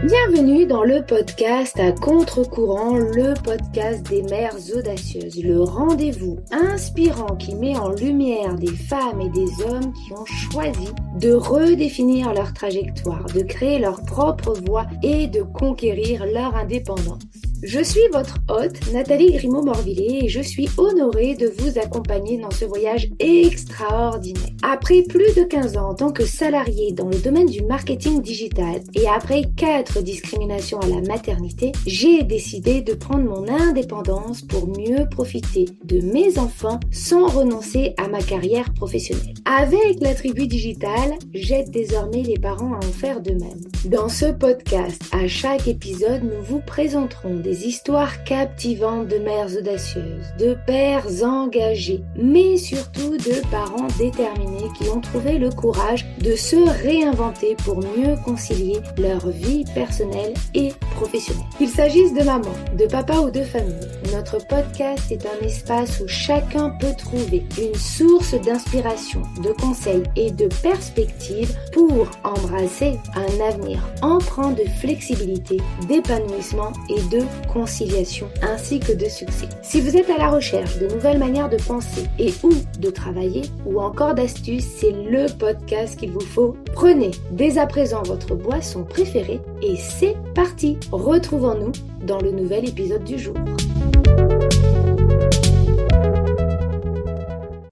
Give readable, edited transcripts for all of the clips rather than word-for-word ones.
Bienvenue dans le podcast à contre-courant, le podcast des mères audacieuses, le rendez-vous inspirant qui met en lumière des femmes et des hommes qui ont choisi de redéfinir leur trajectoire, de créer leur propre voie et de conquérir leur indépendance. Je suis votre hôte, Nathalie Grimaud-Morvillet, et je suis honorée de vous accompagner dans ce voyage extraordinaire. Après plus de 15 ans en tant que salariée dans le domaine du marketing digital et après 4 discriminations à la maternité, j'ai décidé de prendre mon indépendance pour mieux profiter de mes enfants sans renoncer à ma carrière professionnelle. Avec la tribu digitale, j'aide désormais les parents à en faire de même. Dans ce podcast, à chaque épisode, nous vous présenterons des histoires captivantes de mères audacieuses, de pères engagés, mais surtout de parents déterminés qui ont trouvé le courage de se réinventer pour mieux concilier leur vie personnelle et professionnelle. Qu'il s'agisse de maman, de papa ou de famille, notre podcast est un espace où chacun peut trouver une source d'inspiration, de conseils et de perspectives pour embrasser un avenir empreint de flexibilité, d'épanouissement et de conciliation ainsi que de succès. Si vous êtes à la recherche de nouvelles manières de penser et ou de travailler ou encore d'astuces, c'est le podcast qu'il vous faut. Prenez dès à présent votre boisson préférée et c'est parti. Retrouvons-nous dans le nouvel épisode du jour.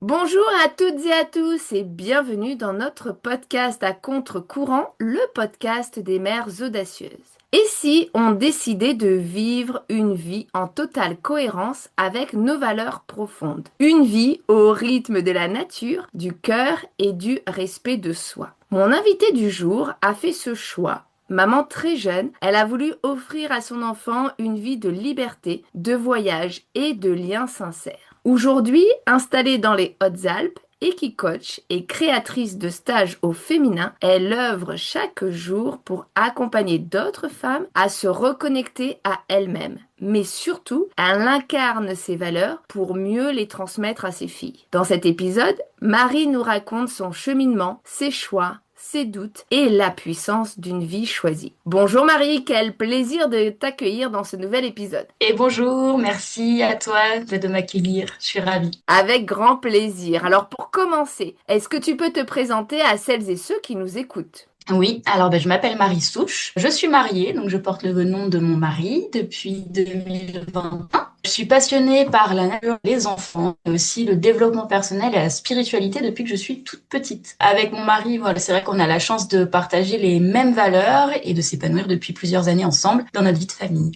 Bonjour à toutes et à tous et bienvenue dans notre podcast à contre-courant, le podcast des mères audacieuses. Et si on décidait de vivre une vie en totale cohérence avec nos valeurs profondes? Une vie au rythme de la nature, du cœur et du respect de soi. Mon invitée du jour a fait ce choix. Maman très jeune, elle a voulu offrir à son enfant une vie de liberté, de voyage et de liens sincères. Aujourd'hui, installée dans les Hautes-Alpes, Equi-coach et créatrice de stages au féminin, elle œuvre chaque jour pour accompagner d'autres femmes à se reconnecter à elles-mêmes. Mais surtout, elle incarne ses valeurs pour mieux les transmettre à ses filles. Dans cet épisode, Marie nous raconte son cheminement, ses choix, ses doutes et la puissance d'une vie choisie. Bonjour Marie, quel plaisir de t'accueillir dans ce nouvel épisode. Et bonjour, merci à toi de m'accueillir, je suis ravie. Avec grand plaisir. Alors pour commencer, est-ce que tu peux te présenter à celles et ceux qui nous écoutent ? Oui, alors je m'appelle Marie Souche, je suis mariée, donc je porte le nom de mon mari depuis 2021. Je suis passionnée par la nature, les enfants, et aussi le développement personnel et la spiritualité depuis que je suis toute petite. Avec mon mari, voilà, c'est vrai qu'on a la chance de partager les mêmes valeurs et de s'épanouir depuis plusieurs années ensemble dans notre vie de famille.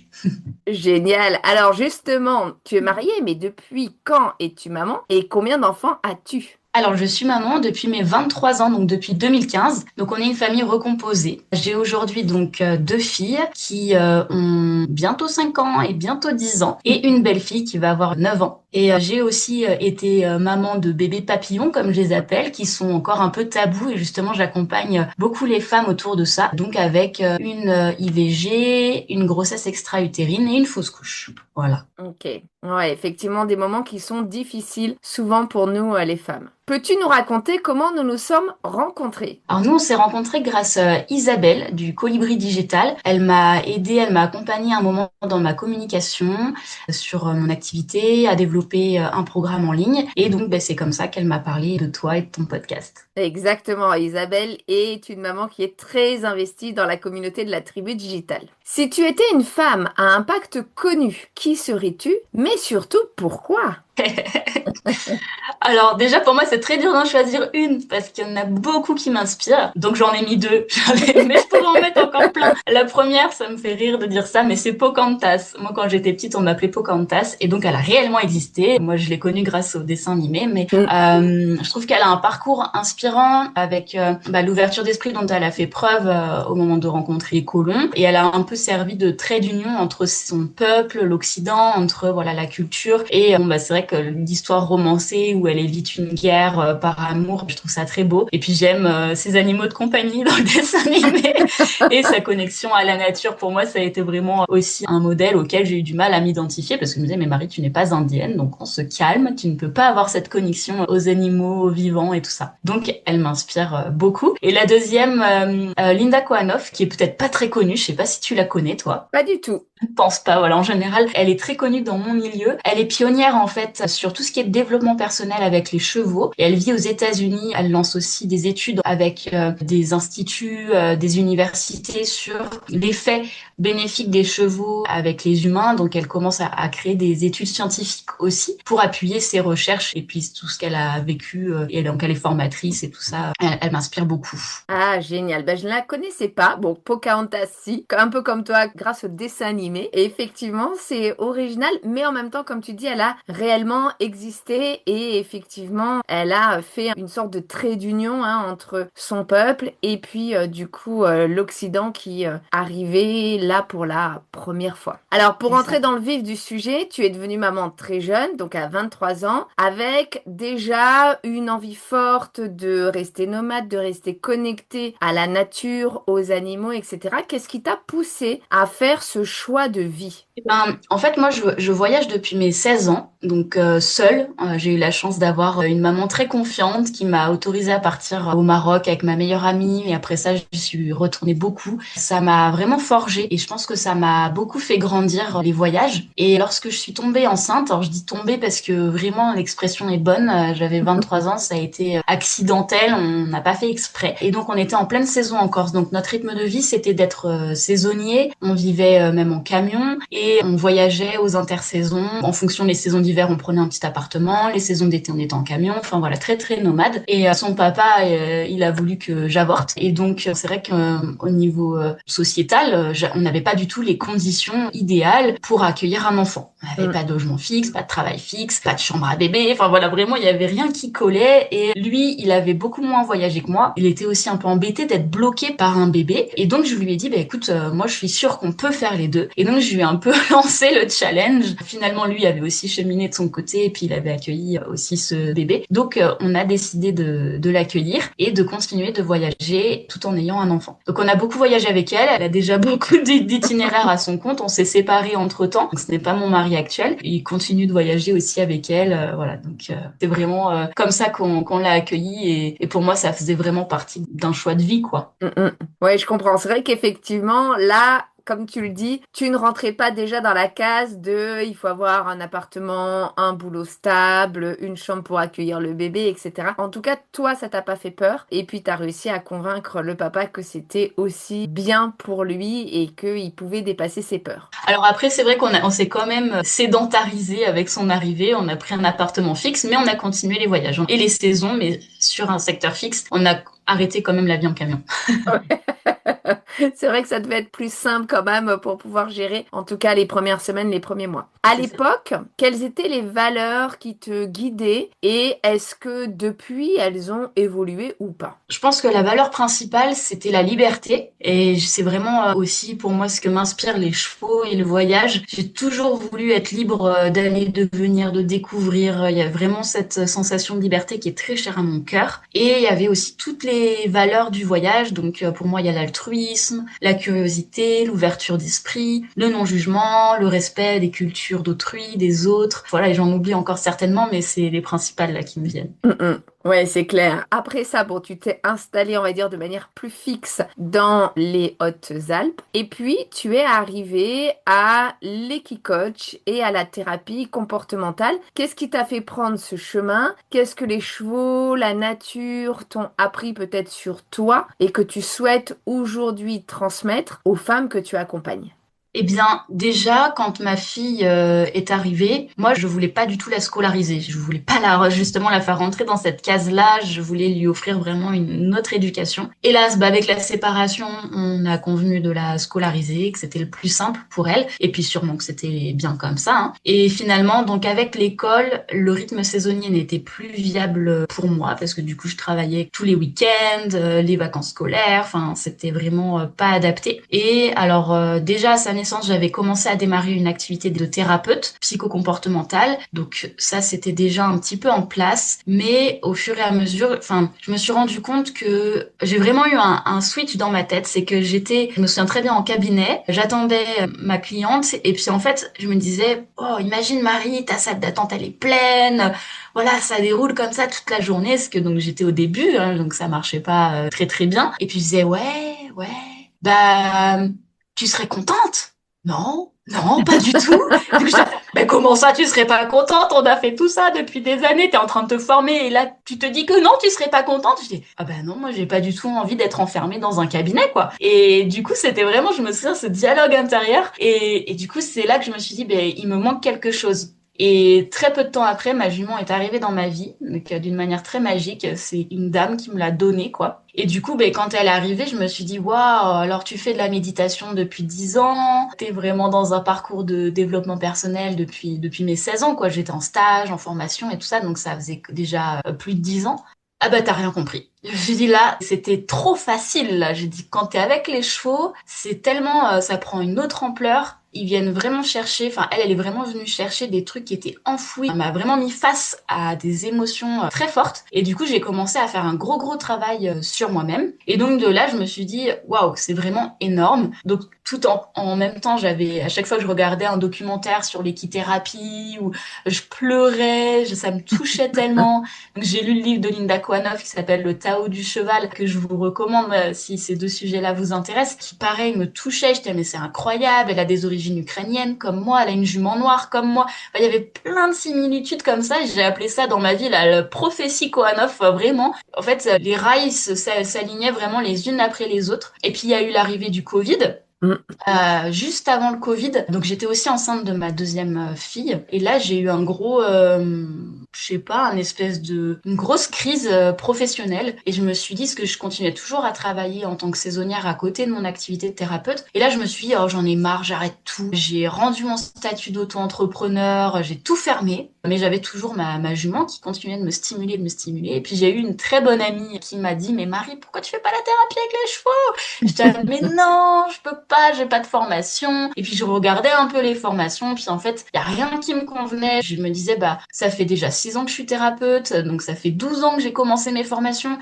Génial. Alors justement, tu es mariée, mais depuis quand es-tu maman et combien d'enfants as-tu ? Alors, je suis maman depuis mes 23 ans, donc depuis 2015. Donc, on est une famille recomposée. J'ai aujourd'hui donc 2 filles qui ont bientôt 5 ans et bientôt 10 ans et une belle-fille qui va avoir 9 ans. Et j'ai aussi été maman de bébés papillons, comme je les appelle, qui sont encore un peu tabous et justement, j'accompagne beaucoup les femmes autour de ça. Donc, avec une IVG, une grossesse extra-utérine et une fausse couche. Voilà. Ok. Ouais, effectivement, des moments qui sont difficiles, souvent pour nous, les femmes. Peux-tu nous raconter comment nous nous sommes rencontrés ? Alors nous, on s'est rencontrés grâce à Isabelle du Colibri Digital. Elle m'a aidée, elle m'a accompagnée à un moment dans ma communication sur mon activité, à développer un programme en ligne. Et donc, c'est comme ça qu'elle m'a parlé de toi et de ton podcast. Exactement, Isabelle est une maman qui est très investie dans la communauté de la tribu digitale. Si tu étais une femme à impact connu, qui serais-tu ? Mais surtout, pourquoi ? Alors déjà pour moi c'est très dur d'en choisir une parce qu'il y en a beaucoup qui m'inspirent. Donc j'en ai mis 2. Mais je pourrais en mettre encore plein. La première, ça me fait rire de dire ça, mais c'est Pocahontas. Moi quand j'étais petite on m'appelait Pocahontas et donc elle a réellement existé. Moi je l'ai connue grâce au dessin animé, mais je trouve qu'elle a un parcours inspirant avec l'ouverture d'esprit dont elle a fait preuve au moment de rencontrer les colons et elle a un peu servi de trait d'union entre son peuple, l'Occident, entre la culture et c'est vrai que l'histoire romancée où elle évite une guerre par amour, je trouve ça très beau. Et puis j'aime ces animaux de compagnie dans le dessin animé et sa connexion à la nature. Pour moi, ça a été vraiment aussi un modèle auquel j'ai eu du mal à m'identifier parce que je me disais, mais Marie, tu n'es pas indienne, donc on se calme, tu ne peux pas avoir cette connexion aux animaux, aux vivants et tout ça. Donc elle m'inspire beaucoup. Et la deuxième, Linda Kohanov, qui est peut-être pas très connue, je sais pas si tu la connais toi. Pas du tout. Je pense pas, voilà. En général, elle est très connue dans mon milieu. Elle est pionnière, en fait, sur tout ce qui est développement personnel avec les chevaux. Et elle vit aux États-Unis. Elle lance aussi des études avec des instituts, des universités sur l'effet bénéfique des chevaux avec les humains. Donc, elle commence à créer des études scientifiques aussi pour appuyer ses recherches et puis tout ce qu'elle a vécu. Et donc, elle est formatrice et tout ça. Elle m'inspire beaucoup. Ah, génial. Ben, je ne la connaissais pas. Bon, Pocahontas, si. Un peu comme toi, grâce au dessin animé. Et effectivement, c'est original, mais en même temps, comme tu dis, elle a réellement existé et effectivement, elle a fait une sorte de trait d'union entre son peuple et puis du coup l'Occident qui arrivait là pour la première fois. Alors, pour entrer dans le vif du sujet, tu es devenue maman très jeune, donc à 23 ans, avec déjà une envie forte de rester nomade, de rester connectée à la nature, aux animaux, etc. Qu'est-ce qui t'a poussé à faire ce choix de vie? En fait, moi, je voyage depuis mes 16 ans, donc seule. J'ai eu la chance d'avoir une maman très confiante qui m'a autorisée à partir au Maroc avec ma meilleure amie. Et après ça, je suis retournée beaucoup. Ça m'a vraiment forgée et je pense que ça m'a beaucoup fait grandir les voyages. Et lorsque je suis tombée enceinte, alors je dis tombée parce que vraiment l'expression est bonne. J'avais 23 ans, ça a été accidentel, on n'a pas fait exprès. Et donc on était en pleine saison en Corse. Donc notre rythme de vie, c'était d'être saisonnier. On vivait même en camion et on voyageait aux intersaisons. En fonction des saisons d'hiver, on prenait un petit appartement. Les saisons d'été, on était en camion. Enfin voilà, très très nomade. Et son papa, il a voulu que j'avorte. Et donc c'est vrai qu'au niveau sociétal, on n'avait pas du tout les conditions idéales pour accueillir un enfant. On n'avait pas de logement fixe, pas de travail fixe, pas de chambre à bébé. Enfin voilà, vraiment, il y avait rien qui collait. Et lui, il avait beaucoup moins voyagé que moi. Il était aussi un peu embêté d'être bloqué par un bébé. Et donc je lui ai dit, bah écoute, moi je suis sûre qu'on peut faire les deux. Et donc je lui ai un peu lancé le challenge. Finalement, lui avait aussi cheminé de son côté et puis il avait accueilli aussi ce bébé. Donc on a décidé de l'accueillir et de continuer de voyager tout en ayant un enfant. Donc on a beaucoup voyagé avec elle. Elle a déjà beaucoup d'itinéraires à son compte. On s'est séparés entre-temps. Donc ce n'est pas mon mari actuel. Il continue de voyager aussi avec elle. Voilà. Donc c'est vraiment comme ça qu'on l'a accueilli et pour moi ça faisait vraiment partie d'un choix de vie, quoi. Ouais, je comprends. C'est vrai qu'effectivement, là, comme tu le dis, tu ne rentrais pas déjà dans la case de il faut avoir un appartement, un boulot stable, une chambre pour accueillir le bébé, etc. En tout cas, toi, ça t'a pas fait peur. Et puis, tu as réussi à convaincre le papa que c'était aussi bien pour lui et qu'il pouvait dépasser ses peurs. Alors après, c'est vrai on s'est quand même sédentarisé avec son arrivée. On a pris un appartement fixe, mais on a continué les voyages et les saisons, mais sur un secteur fixe. On a arrêté quand même la vie en camion. C'est vrai que ça devait être plus simple quand même pour pouvoir gérer, en tout cas les premières semaines, les premiers mois. À l'époque, quelles étaient les valeurs qui te guidaient et est-ce que depuis elles ont évolué ou pas? Je pense que la valeur principale, c'était la liberté. Et c'est vraiment aussi pour moi ce que m'inspirent les chevaux et le voyage. J'ai toujours voulu être libre d'aller, de venir, de découvrir. Il y a vraiment cette sensation de liberté qui est très chère à mon cœur. Et il y avait aussi toutes les valeurs du voyage. Donc pour moi, il y a l'altruisme, la curiosité, l'ouverture d'esprit, le non-jugement, le respect des cultures d'autrui, des autres. Voilà, et j'en oublie encore certainement, mais c'est les principales là qui me viennent. Ouais, c'est clair. Après ça, bon, tu t'es installé, on va dire, de manière plus fixe dans les Hautes-Alpes. Et puis, tu es arrivé à l'équicoach et à la thérapie comportementale. Qu'est-ce qui t'a fait prendre ce chemin? Qu'est-ce que les chevaux, la nature t'ont appris peut-être sur toi et que tu souhaites aujourd'hui transmettre aux femmes que tu accompagnes? Eh bien, déjà, quand ma fille est arrivée, moi, je voulais pas du tout la scolariser. Je voulais pas justement la faire rentrer dans cette case-là. Je voulais lui offrir vraiment une autre éducation. Hélas, avec la séparation, on a convenu de la scolariser, que c'était le plus simple pour elle. Et puis sûrement que c'était bien comme ça, hein. Et finalement, donc avec l'école, le rythme saisonnier n'était plus viable pour moi parce que du coup, je travaillais tous les week-ends, les vacances scolaires. Enfin, c'était vraiment pas adapté. Et alors, déjà, ça naissance, j'avais commencé à démarrer une activité de thérapeute psychocomportementale. Donc ça, c'était déjà un petit peu en place. Mais au fur et à mesure, je me suis rendu compte que j'ai vraiment eu un switch dans ma tête. C'est que je me souviens très bien en cabinet, j'attendais ma cliente et puis en fait, je me disais, oh, imagine Marie, ta salle d'attente, elle est pleine. Voilà, ça déroule comme ça toute la journée. Parce que donc j'étais au début, hein, donc ça marchait pas très très bien. Et puis je disais, ouais, bah, tu serais contente? Non, non, pas du tout. Du coup, mais comment ça, tu serais pas contente? On a fait tout ça depuis des années, t'es en train de te former et là, tu te dis que non, tu serais pas contente. Je dis, ah ben non, moi, j'ai pas du tout envie d'être enfermée dans un cabinet, quoi. Et du coup, c'était vraiment, je me souviens, ce dialogue intérieur. Et du coup, c'est là que je me suis dit, ben, il me manque quelque chose. Et très peu de temps après, ma jument est arrivée dans ma vie, donc d'une manière très magique. C'est une dame qui me l'a donnée, quoi. Et du coup, ben, quand elle est arrivée, je me suis dit, waouh, alors tu fais de la méditation depuis 10 ans, t'es vraiment dans un parcours de développement personnel depuis mes 16 ans, quoi. J'étais en stage, en formation et tout ça, donc ça faisait déjà plus de 10 ans. Ah bah t'as rien compris. Je me suis dit là, c'était trop facile là. J'ai dit quand t'es avec les chevaux, c'est tellement, ça prend une autre ampleur. Ils viennent vraiment chercher, elle est vraiment venue chercher des trucs qui étaient enfouis. Elle m'a vraiment mis face à des émotions très fortes. Et du coup, j'ai commencé à faire un gros travail sur moi-même. Et donc de là, je me suis dit, waouh, c'est vraiment énorme. Donc tout en même temps, à chaque fois que je regardais un documentaire sur l'équithérapie, ou je pleurais, ça me touchait tellement. Donc j'ai lu le livre de Linda Koanoff qui s'appelle Le Tao du cheval, que je vous recommande si ces deux sujets-là vous intéressent, qui pareil me touchait. Je disais mais c'est incroyable, elle a des origines ukrainiennes comme moi, elle a une jument noire comme moi. Il y avait plein de similitudes comme ça. J'ai appelé ça dans ma vie la prophétie Koanoff, vraiment. En fait, les rails s'alignaient vraiment les unes après les autres. Et puis il y a eu l'arrivée du Covid. Juste avant le Covid, donc j'étais aussi enceinte de ma deuxième fille, et là j'ai eu une grosse crise professionnelle, et je me suis dit, parce que je continuais toujours à travailler en tant que saisonnière à côté de mon activité de thérapeute, et là je me suis dit, oh j'en ai marre, j'arrête tout, j'ai rendu mon statut d'auto-entrepreneur, j'ai tout fermé, mais j'avais toujours ma jument qui continuait de me stimuler, et puis j'ai eu une très bonne amie qui m'a dit, mais Marie, pourquoi tu fais pas la thérapie avec les chevaux? Je disais, mais non, je peux pas, j'ai pas de formation. Et puis je regardais un peu les formations, puis en fait, il y a rien qui me convenait. Je me disais, bah, ça fait déjà 6 ans que je suis thérapeute, donc ça fait 12 ans que j'ai commencé mes formations.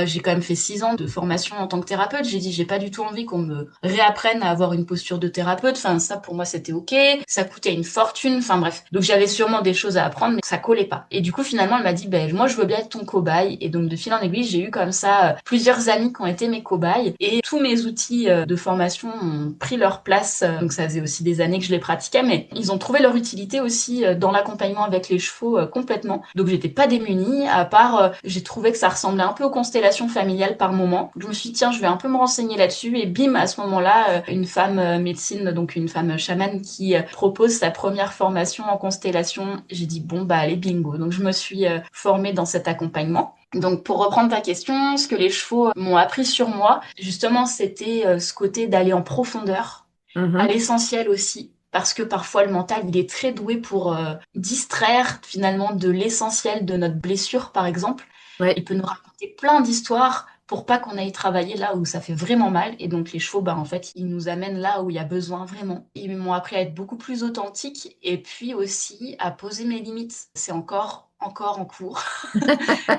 J'ai quand même fait 6 ans de formation en tant que thérapeute. J'ai dit, j'ai pas du tout envie qu'on me réapprenne à avoir une posture de thérapeute. Ça pour moi c'était ok. Ça coûtait une fortune. Bref. Donc j'avais sûrement des choses à apprendre, mais ça collait pas. Et du coup, finalement, elle m'a dit, ben, moi je veux bien être ton cobaye. Et donc de fil en aiguille, j'ai eu comme ça plusieurs amis qui ont été mes cobayes. Et tous mes outils de formation ont pris leur place. Donc ça faisait aussi des années que je les pratiquais, mais ils ont trouvé leur utilité aussi dans l'accompagnement avec les chevaux complètement. Donc j'étais pas démunie, à part j'ai trouvé que ça ressemblait un peu aux constellations familiales par moment. Je me suis dit tiens, je vais un peu me renseigner là-dessus, et bim, à ce moment-là, une femme médecine, donc une femme chamane qui propose sa première formation en constellation. J'ai dit bon bah allez bingo. Donc je me suis formée dans cet accompagnement. Donc pour reprendre ta question, ce que les chevaux m'ont appris sur moi, justement, c'était ce côté d'aller en profondeur, à l'essentiel aussi. Parce que parfois le mental, il est très doué pour distraire finalement de l'essentiel de notre blessure, par exemple. Ouais. Il peut nous raconter plein d'histoires pour pas qu'on aille travailler là où ça fait vraiment mal. Et donc les chevaux, bah en fait, ils nous amènent là où il y a besoin vraiment. Ils m'ont appris à être beaucoup plus authentique, et puis aussi à poser mes limites. C'est encore en cours.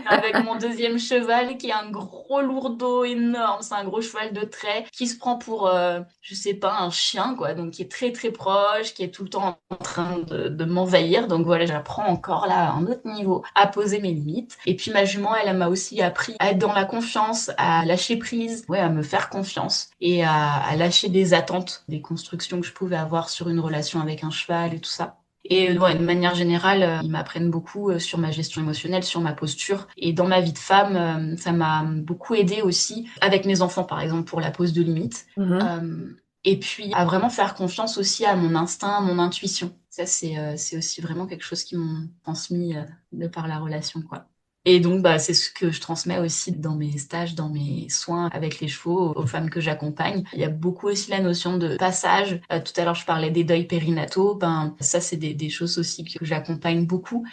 Avec mon deuxième cheval qui est un gros lourdeau énorme, c'est un gros cheval de trait qui se prend pour, je sais pas, un chien, quoi, donc qui est très proche, qui est tout le temps en train de m'envahir. Donc voilà, j'apprends encore là à un autre niveau à poser mes limites. Et puis ma jument, elle m'a aussi appris à être dans la confiance, à lâcher prise, ouais, à me faire confiance, et à lâcher des attentes, des constructions que je pouvais avoir sur une relation avec un cheval et tout ça. Et ouais, de manière générale, ils m'apprennent beaucoup sur ma gestion émotionnelle, sur ma posture. Et dans ma vie de femme, ça m'a beaucoup aidée aussi, avec mes enfants par exemple, pour la pose de limites. Et puis à vraiment faire confiance aussi à mon instinct, à mon intuition. Ça, c'est aussi vraiment quelque chose qu'ils m'ont transmis de par la relation, quoi. Et donc, bah, c'est ce que je transmets aussi dans mes stages, dans mes soins avec les chevaux, aux femmes que j'accompagne. Il y a beaucoup aussi la notion de passage. Tout à l'heure, je parlais des deuils périnataux. Ben, ça, c'est des choses aussi que j'accompagne beaucoup.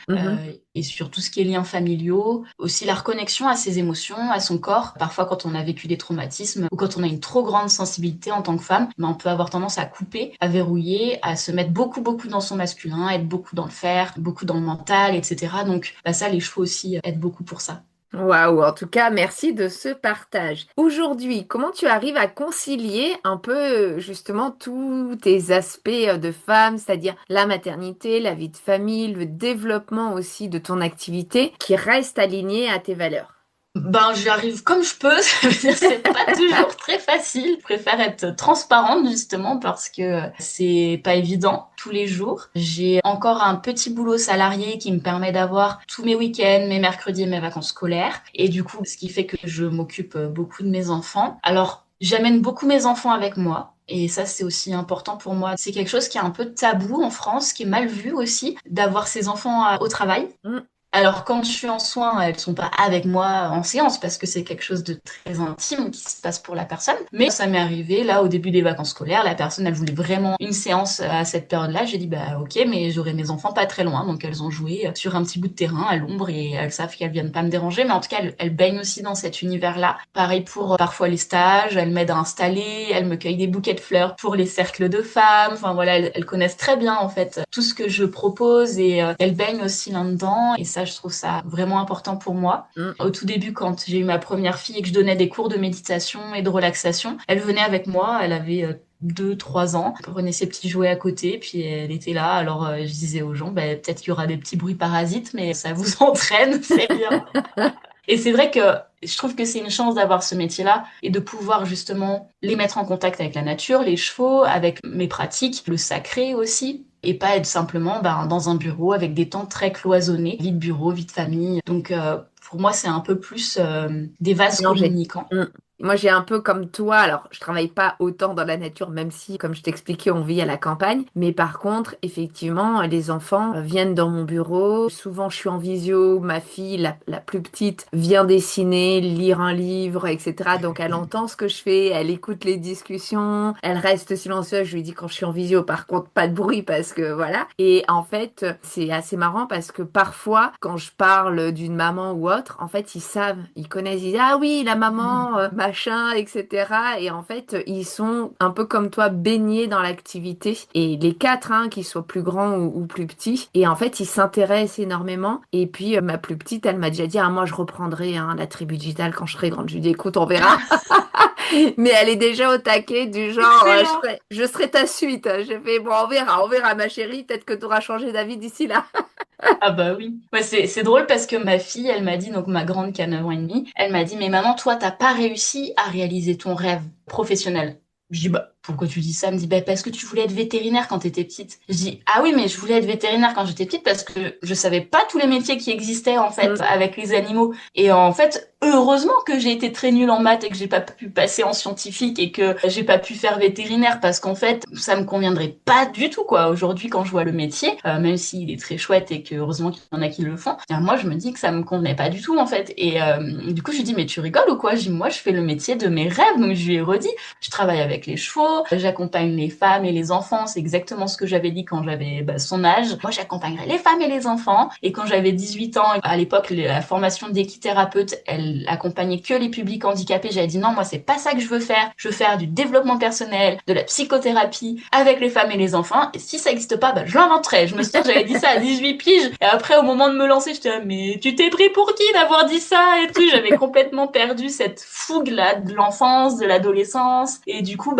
et sur tout ce qui est liens familiaux, aussi la reconnexion à ses émotions, à son corps. Parfois, quand on a vécu des traumatismes ou quand on a une trop grande sensibilité en tant que femme, on peut avoir tendance à couper, à verrouiller, à se mettre beaucoup, beaucoup dans son masculin, être beaucoup dans le faire, beaucoup dans le mental, etc. Donc, ça, les chevaux aussi aident beaucoup pour ça. Waouh, en tout cas, merci de ce partage. Aujourd'hui, comment tu arrives à concilier un peu justement tous tes aspects de femme, c'est-à-dire la maternité, la vie de famille, le développement aussi de ton activité qui reste aligné à tes valeurs? Ben, j'y arrive comme je peux. Ça veut dire que c'est pas toujours très facile. Je préfère être transparente justement parce que c'est pas évident tous les jours. J'ai encore un petit boulot salarié qui me permet d'avoir tous mes week-ends, mes mercredis et mes vacances scolaires. Et du coup, ce qui fait que je m'occupe beaucoup de mes enfants. Alors, j'amène beaucoup mes enfants avec moi. Et ça, c'est aussi important pour moi. C'est quelque chose qui est un peu tabou en France, qui est mal vu aussi, d'avoir ses enfants au travail. Mm. Alors, quand je suis en soins, elles sont pas avec moi en séance parce que c'est quelque chose de très intime qui se passe pour la personne. Mais ça m'est arrivé, là, au début des vacances scolaires, la personne, elle voulait vraiment une séance à cette période-là. J'ai dit, bah, ok, mais j'aurai mes enfants pas très loin. Donc, elles ont joué sur un petit bout de terrain à l'ombre et elles savent qu'elles viennent pas me déranger. Mais en tout cas, elles baignent aussi dans cet univers-là. Pareil pour parfois les stages. Elles m'aident à installer. Elles me cueillent des bouquets de fleurs pour les cercles de femmes. Enfin, voilà, elles connaissent très bien, en fait, tout ce que je propose et elles baignent aussi là-dedans. Et ça, je trouve ça vraiment important pour moi. Mm. Au tout début, quand j'ai eu ma première fille et que je donnais des cours de méditation et de relaxation, elle venait avec moi, elle avait 2, 3 ans, elle prenait ses petits jouets à côté, puis elle était là. Alors je disais aux gens, bah, peut-être qu'il y aura des petits bruits parasites, mais ça vous entraîne, c'est bien. Et c'est vrai que je trouve que c'est une chance d'avoir ce métier-là et de pouvoir justement les mettre en contact avec la nature, les chevaux, avec mes pratiques, le sacré aussi, et pas être simplement dans un bureau avec des temps très cloisonnés, vie de bureau, vie de famille. Donc pour moi, c'est un peu plus des vases Mélanger. communicants. Mm. Moi, j'ai un peu comme toi, alors je travaille pas autant dans la nature, même si, comme je t'expliquais, on vit à la campagne. Mais par contre, effectivement, les enfants viennent dans mon bureau. Souvent, je suis en visio. Ma fille, la plus petite, vient dessiner, lire un livre, etc. Donc, elle entend ce que je fais, elle écoute les discussions, elle reste silencieuse. Je lui dis quand je suis en visio, par contre, pas de bruit parce que voilà. Et en fait, c'est assez marrant parce que parfois, quand je parle d'une maman ou autre, en fait, ils savent, ils connaissent, ils disent, ah oui, la maman, machin, etc. Et en fait, ils sont un peu comme toi, baignés dans l'activité. Et les quatre, hein, qu'ils soient plus grands ou plus petits. Et en fait, ils s'intéressent énormément. Et puis, ma plus petite, elle m'a déjà dit, ah, moi, je reprendrai hein, la tribu digitale quand je serai grande. Je lui dis, écoute, on verra. Mais elle est déjà au taquet du genre, Excellent. je serai ta suite. J'ai fait, bon, on verra, ma chérie. Peut-être que tu auras changé d'avis d'ici là. Ah bah oui. Ouais, c'est drôle parce que ma fille, elle m'a dit, donc ma grande qui a 9 ans et demi, elle m'a dit, mais maman, toi, t'as pas réussi à réaliser ton rêve professionnel. Je dis, bah, pourquoi tu dis ça? Elle me dit, bah, parce que tu voulais être vétérinaire quand t'étais petite. Je dis, ah oui, mais je voulais être vétérinaire quand j'étais petite parce que je savais pas tous les métiers qui existaient, en fait, Mm. avec les animaux. Et en fait, heureusement que j'ai été très nulle en maths et que j'ai pas pu passer en scientifique et que j'ai pas pu faire vétérinaire parce qu'en fait, ça me conviendrait pas du tout, quoi. Aujourd'hui, quand je vois le métier, même s'il est très chouette et que heureusement qu'il y en a qui le font, moi, je me dis que ça me convenait pas du tout, en fait. Et du coup, je lui dis, mais tu rigoles ou quoi? Je dis, moi, je fais le métier de mes rêves. Donc, je lui ai redit, je travaille avec les chevaux, j'accompagne les femmes et les enfants. C'est exactement ce que j'avais dit quand j'avais son âge. Moi, j'accompagnerai les femmes et les enfants. Et quand j'avais 18 ans, à l'époque, la formation d'équithérapeute, elle accompagnait que les publics handicapés. J'avais dit non, moi, c'est pas ça que je veux faire. Je veux faire du développement personnel, de la psychothérapie avec les femmes et les enfants. Et si ça existe pas, je l'inventerai. Je me souviens, j'avais dit ça à 18 piges. Et après, au moment de me lancer, j'étais là, mais tu t'es pris pour qui d'avoir dit ça et tout. J'avais complètement perdu cette fougue-là de l'enfance, de l'adolescence. Et du coup,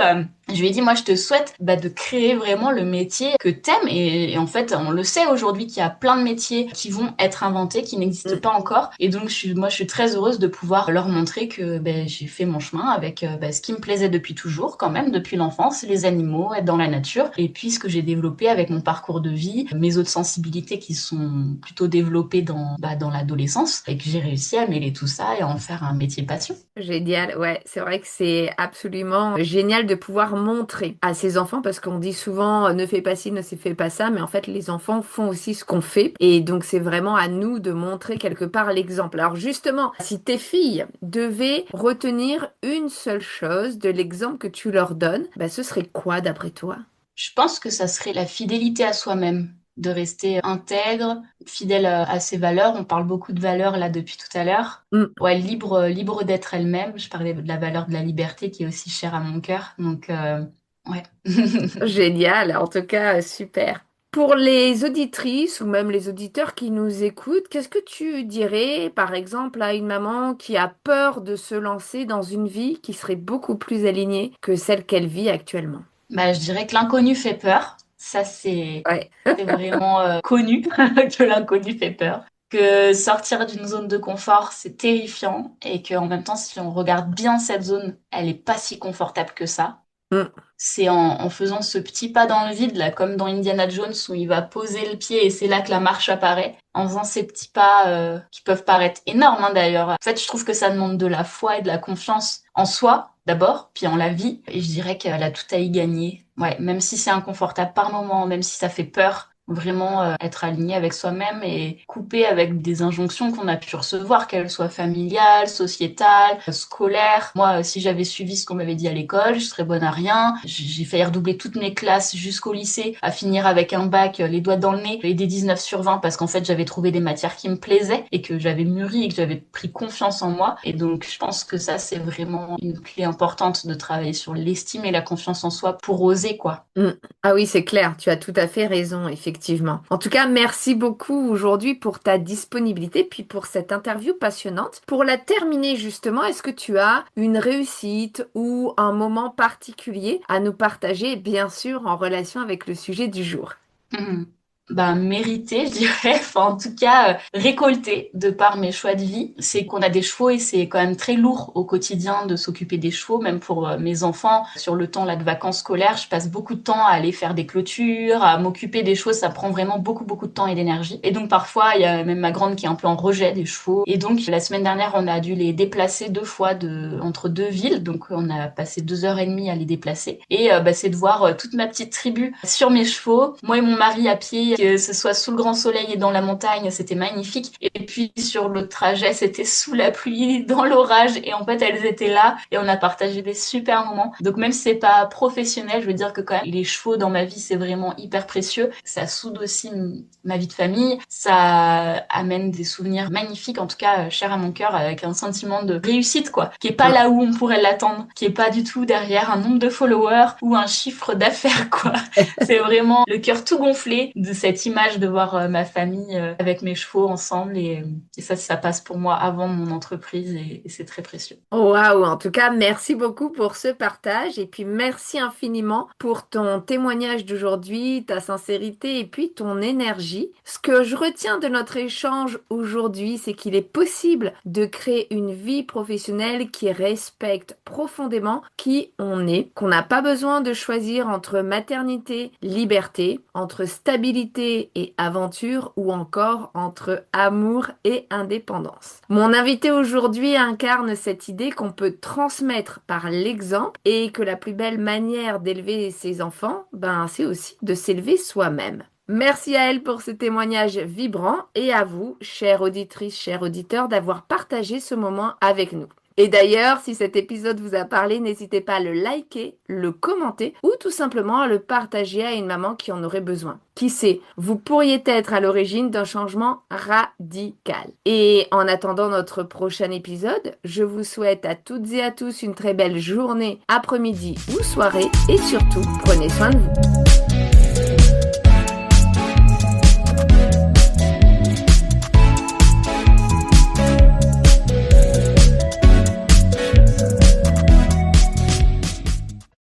je lui ai dit, moi, je te souhaite de créer vraiment le métier que t'aimes. Et en fait, on le sait aujourd'hui qu'il y a plein de métiers qui vont être inventés, qui n'existent Mm. pas encore. Et donc, moi, je suis très heureuse de pouvoir leur montrer que j'ai fait mon chemin avec ce qui me plaisait depuis toujours, quand même, depuis l'enfance, les animaux, être dans la nature. Et puis, ce que j'ai développé avec mon parcours de vie, mes autres sensibilités qui sont plutôt développées dans l'adolescence, et que j'ai réussi à mêler tout ça et à en faire un métier passion. Génial, ouais, c'est vrai que c'est absolument génial de pouvoir montrer à ses enfants parce qu'on dit souvent ne fais pas ci, ne fais pas ça, mais en fait les enfants font aussi ce qu'on fait et donc c'est vraiment à nous de montrer quelque part l'exemple. Alors justement, si tes filles devaient retenir une seule chose de l'exemple que tu leur donnes, ce serait quoi d'après toi? Je pense que ça serait la fidélité à soi-même. de rester intègre, fidèle à ses valeurs. On parle beaucoup de valeurs là depuis tout à l'heure. Ouais, libre d'être elle-même. Je parlais de la valeur de la liberté qui est aussi chère à mon cœur. Donc, ouais. Génial, en tout cas, super. Pour les auditrices ou même les auditeurs qui nous écoutent, qu'est-ce que tu dirais, par exemple, à une maman qui a peur de se lancer dans une vie qui serait beaucoup plus alignée que celle qu'elle vit actuellement? Bah, je dirais que l'inconnu fait peur. Ça, Ouais. c'est vraiment connu que l'inconnu fait peur. Que sortir d'une zone de confort, c'est terrifiant et qu'en même temps, si on regarde bien cette zone, elle est pas si confortable que ça. Mm. C'est en faisant ce petit pas dans le vide, là, comme dans Indiana Jones, où il va poser le pied et c'est là que la marche apparaît. En faisant ces petits pas qui peuvent paraître énormes, hein, d'ailleurs. En fait, je trouve que ça demande de la foi et de la confiance en soi, d'abord, puis en la vie. Et je dirais qu'elle a tout à y gagner. Ouais, même si c'est inconfortable par moment, même si ça fait peur. Vraiment être aligné avec soi-même et couper avec des injonctions qu'on a pu recevoir, qu'elles soient familiales, sociétales, scolaires. Moi, si j'avais suivi ce qu'on m'avait dit à l'école, je serais bonne à rien. J'ai failli redoubler toutes mes classes jusqu'au lycée, à finir avec un bac, les doigts dans le nez, et des 19/20 parce qu'en fait, j'avais trouvé des matières qui me plaisaient et que j'avais mûri et que j'avais pris confiance en moi. Et donc, je pense que ça, c'est vraiment une clé importante de travailler sur l'estime et la confiance en soi pour oser, quoi. Ah oui, c'est clair, tu as tout à fait raison, effectivement. En tout cas, merci beaucoup aujourd'hui pour ta disponibilité, puis pour cette interview passionnante. Pour la terminer justement, est-ce que tu as une réussite ou un moment particulier à nous partager, bien sûr en relation avec le sujet du jour? Ben, mérité, je dirais. Enfin, en tout cas, récolté de par mes choix de vie. C'est qu'on a des chevaux et c'est quand même très lourd au quotidien de s'occuper des chevaux, même pour mes enfants. Sur le temps là de vacances scolaires, je passe beaucoup de temps à aller faire des clôtures, à m'occuper des chevaux. Ça prend vraiment beaucoup de temps et d'énergie. Et donc parfois, il y a même ma grande qui est un peu en rejet des chevaux. Et donc la semaine dernière, on a dû les déplacer 2 fois entre 2 villes. Donc on a passé 2 heures et demie à les déplacer. Et c'est de voir toute ma petite tribu sur mes chevaux, moi et mon mari à pied, que ce soit sous le grand soleil et dans la montagne, c'était magnifique. Et puis sur le trajet, c'était sous la pluie, dans l'orage. Et en fait, elles étaient là et on a partagé des super moments. Donc même si c'est pas professionnel, je veux dire que quand même, les chevaux dans ma vie, c'est vraiment hyper précieux. Ça soude aussi ma vie de famille. Ça amène des souvenirs magnifiques, en tout cas chers à mon cœur, avec un sentiment de réussite, quoi. Qui est pas là où on pourrait l'attendre, qui est pas du tout derrière un nombre de followers ou un chiffre d'affaires, quoi. C'est vraiment le cœur tout gonflé de cette image de voir ma famille avec mes chevaux ensemble et ça passe pour moi avant mon entreprise et c'est très précieux. Waouh, en tout cas, merci beaucoup pour ce partage et puis merci infiniment pour ton témoignage d'aujourd'hui, ta sincérité et puis ton énergie. Ce que je retiens de notre échange aujourd'hui, c'est qu'il est possible de créer une vie professionnelle qui respecte profondément qui on est, qu'on n'a pas besoin de choisir entre maternité, liberté, entre stabilité et aventure ou encore entre amour et indépendance. Mon invité aujourd'hui incarne cette idée qu'on peut transmettre par l'exemple et que la plus belle manière d'élever ses enfants, c'est aussi de s'élever soi-même. Merci à elle pour ce témoignage vibrant et à vous, chères auditrices, chers auditeurs, d'avoir partagé ce moment avec nous. Et d'ailleurs, si cet épisode vous a parlé, n'hésitez pas à le liker, le commenter ou tout simplement à le partager à une maman qui en aurait besoin. Qui sait, vous pourriez être à l'origine d'un changement radical. Et en attendant notre prochain épisode, je vous souhaite à toutes et à tous une très belle journée, après-midi ou soirée et surtout, prenez soin de vous.